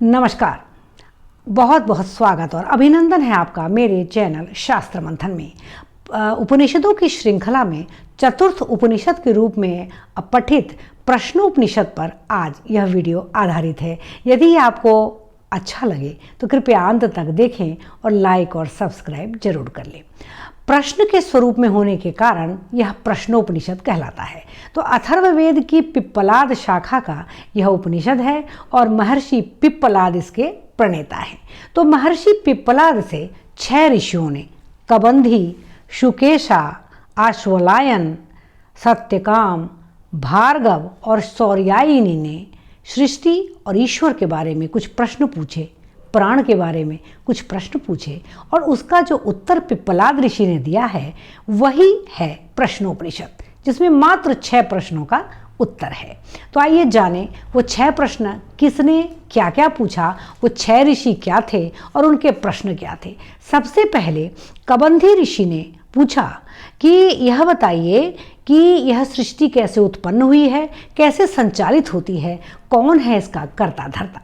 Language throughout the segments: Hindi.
नमस्कार, बहुत बहुत स्वागत और अभिनंदन है आपका मेरे चैनल शास्त्र मंथन में। उपनिषदों की श्रृंखला में चतुर्थ उपनिषद के रूप में पठित प्रश्नोपनिषद पर आज यह वीडियो आधारित है। यदि आपको अच्छा लगे तो कृपया अंत तक देखें और लाइक और सब्सक्राइब जरूर कर लें। प्रश्न के स्वरूप में होने के कारण यह प्रश्नोपनिषद कहलाता है। तो अथर्ववेद की पिप्पलाद शाखा का यह उपनिषद है और महर्षि पिप्पलाद इसके प्रणेता हैं। तो महर्षि पिप्पलाद से 6 ऋषियों ने कबंधी, शुकेशा, आश्वलायन, सत्यकाम, भार्गव और सौर्यायिनी ने सृष्टि और ईश्वर के बारे में कुछ प्रश्न पूछे, प्राण के बारे में कुछ प्रश्न पूछे और उसका जो उत्तर पिप्पलाद ऋषि ने दिया है वही है प्रश्नोपनिषद, जिसमें मात्र 6 प्रश्नों का उत्तर है। तो आइए जानें वो 6 प्रश्न किसने क्या क्या पूछा, वो 6 ऋषि क्या थे और उनके प्रश्न क्या थे। सबसे पहले कबंधी ऋषि ने पूछा कि यह बताइए कि यह सृष्टि कैसे उत्पन्न हुई है, कैसे संचालित होती है, कौन है इसका कर्ता धर्ता।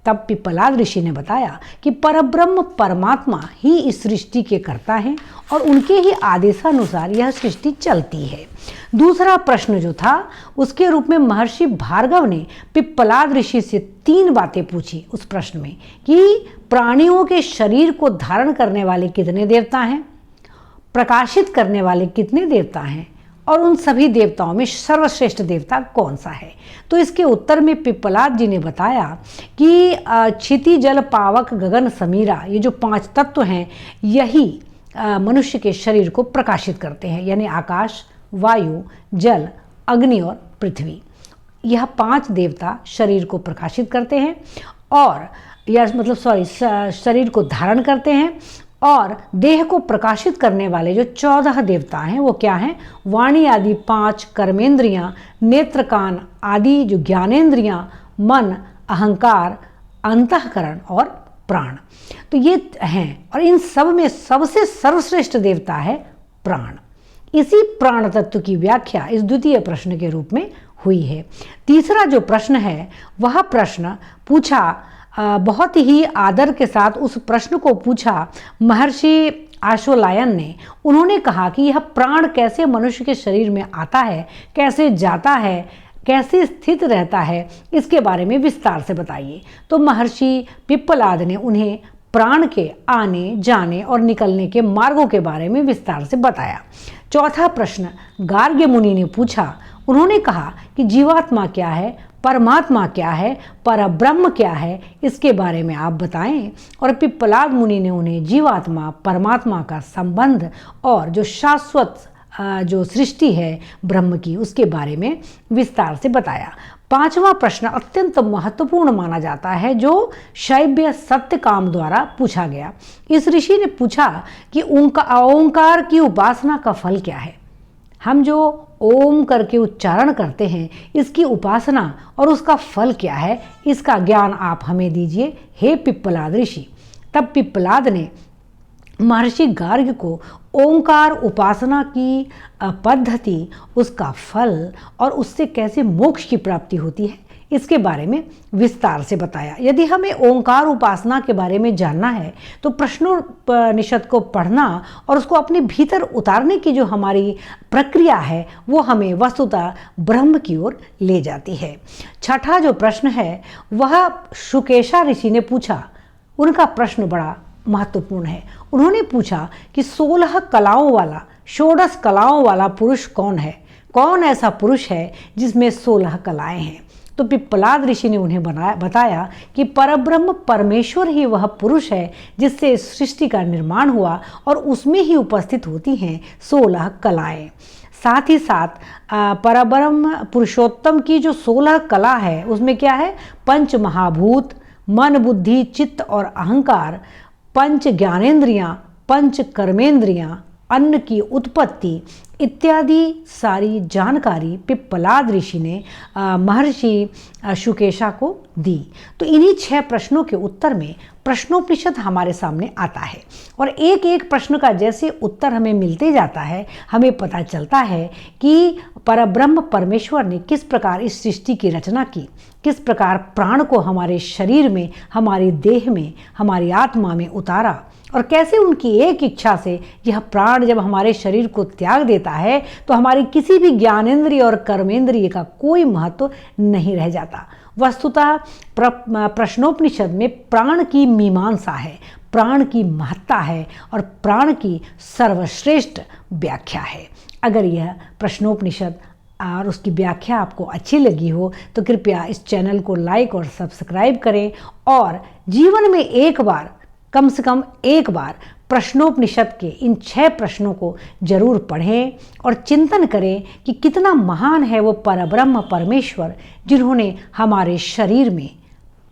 तब पिप्पलाद ऋषि ने बताया कि परब्रह्म परमात्मा ही इस सृष्टि के कर्ता हैं और उनके ही आदेशानुसार यह सृष्टि चलती है। दूसरा प्रश्न जो था उसके रूप में महर्षि भार्गव ने पिप्पलाद ऋषि से 3 बातें पूछी उस प्रश्न में कि प्राणियों के शरीर को धारण करने वाले कितने देवता हैं, प्रकाशित करने वाले कितने देवता हैं और उन सभी देवताओं में सर्वश्रेष्ठ देवता कौन सा है। तो इसके उत्तर में पिप्पलाद जी ने बताया कि क्षिति, जल, पावक, गगन, समीरा, ये जो 5 तत्व हैं यही मनुष्य के शरीर को प्रकाशित करते हैं, यानी आकाश, वायु, जल, अग्नि और पृथ्वी। यह 5 देवता शरीर को प्रकाशित करते हैं और शरीर को धारण करते हैं और देह को प्रकाशित करने वाले जो 14 देवता हैं वो क्या हैं? वाणी आदि 5 कर्मेंद्रियां, नेत्र, कान आदि जो ज्ञानेंद्रियां, मन, अहंकार, अंतःकरण और प्राण। तो ये हैं और इन सब में सबसे सर्वश्रेष्ठ देवता है प्राण। इसी प्राण तत्व की व्याख्या इस द्वितीय प्रश्न के रूप में हुई है। तीसरा जो प्रश्न है वह प्रश्न पूछा बहुत ही आदर के साथ उस प्रश्न को पूछा महर्षि आश्वलायन ने। उन्होंने कहा कि यह प्राण कैसे मनुष्य के शरीर में आता है, कैसे जाता है, कैसे स्थित रहता है, इसके बारे में विस्तार से बताइए। तो महर्षि पिप्पलाद ने उन्हें प्राण के आने, जाने और निकलने के मार्गों के बारे में विस्तार से बताया। चौथा प्रश्न गार्ग्य मुनि ने पूछा। उन्होंने कहा कि जीवात्मा क्या है, परमात्मा क्या है, परब्रह्म क्या है, इसके बारे में आप बताएं। और पिप्पलाद मुनि ने उन्हें जीवात्मा परमात्मा का संबंध और जो शाश्वत जो सृष्टि है ब्रह्म की उसके बारे में विस्तार से बताया। 5वां प्रश्न अत्यंत महत्वपूर्ण माना जाता है जो शैव्य सत्यकाम द्वारा पूछा गया। इस ऋषि ने पूछा कि ओंकार की उपासना का फल क्या है। हम जो ओम करके उच्चारण करते हैं इसकी उपासना और उसका फल क्या है, इसका ज्ञान आप हमें दीजिए हे पिप्पलाद ऋषि। तब पिप्पलाद ने महर्षि गार्ग्य को ओंकार उपासना की पद्धति, उसका फल और उससे कैसे मोक्ष की प्राप्ति होती है इसके बारे में विस्तार से बताया। यदि हमें ओंकार उपासना के बारे में जानना है तो प्रश्नोपनिषद को पढ़ना और उसको अपने भीतर उतारने की जो हमारी प्रक्रिया है वो हमें वस्तुतः ब्रह्म की ओर ले जाती है। छठा जो प्रश्न है वह शुकेशा ऋषि ने पूछा। उनका प्रश्न बड़ा महत्वपूर्ण है। उन्होंने पूछा कि 16 कलाओं वाला, 16 कलाओं वाला पुरुष कौन है, कौन ऐसा पुरुष है जिसमें 16 कलाएं हैं। तो पिप्पलाद ऋषि ने उन्हें बताया कि परब्रह्म परमेश्वर ही वह पुरुष है जिससे सृष्टि का निर्माण हुआ और उसमें ही उपस्थित होती हैं 16 कलाएं। साथ ही साथ परब्रह्म पुरुषोत्तम की जो 16 कला है उसमें क्या है? 5 महाभूत, मन, बुद्धि, चित्त और अहंकार, 5 ज्ञानेंद्रियां, 5 कर्मेंद्रियां, अन्न की उत्पत्ति इत्यादि सारी जानकारी पिप्पलाद ऋषि ने महर्षि शुकेशा को दी। तो इन्हीं 6 प्रश्नों के उत्तर में प्रश्नोपनिषद हमारे सामने आता है और एक एक प्रश्न का जैसे उत्तर हमें मिलते जाता है, हमें पता चलता है कि परब्रह्म परमेश्वर ने किस प्रकार इस सृष्टि की रचना की, किस प्रकार प्राण को हमारे शरीर में, हमारी देह में, हमारी आत्मा में उतारा और कैसे उनकी एक इच्छा से यह प्राण जब हमारे शरीर को त्याग देता है तो हमारी किसी भी ज्ञानेंद्रिय और कर्मेंद्रिय का कोई महत्व नहीं रह जाता। वस्तुतः प्रश्नोपनिषद में प्राण की मीमांसा है, प्राण की महत्ता है और प्राण की सर्वश्रेष्ठ व्याख्या है। अगर यह प्रश्नोपनिषद और उसकी व्याख्या आपको अच्छी लगी हो तो कृपया इस चैनल को लाइक और सब्सक्राइब करें और जीवन में एक बार, कम से कम एक बार प्रश्नोपनिषद के इन 6 प्रश्नों को जरूर पढ़ें और चिंतन करें कि कितना महान है वो परब्रह्म परमेश्वर जिन्होंने हमारे शरीर में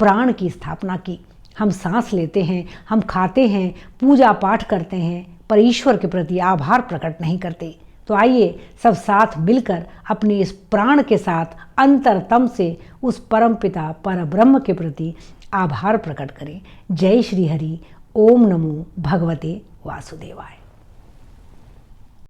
प्राण की स्थापना की। हम सांस लेते हैं, हम खाते हैं, पूजा पाठ करते हैं, पर ईश्वर के प्रति आभार प्रकट नहीं करते। तो आइए सब साथ मिलकर अपने इस प्राण के साथ अंतरतम से उस परमपिता परब्रह्म के प्रति आभार प्रकट करें। जय श्री हरि। ओम नमो भगवते वासुदेवाय।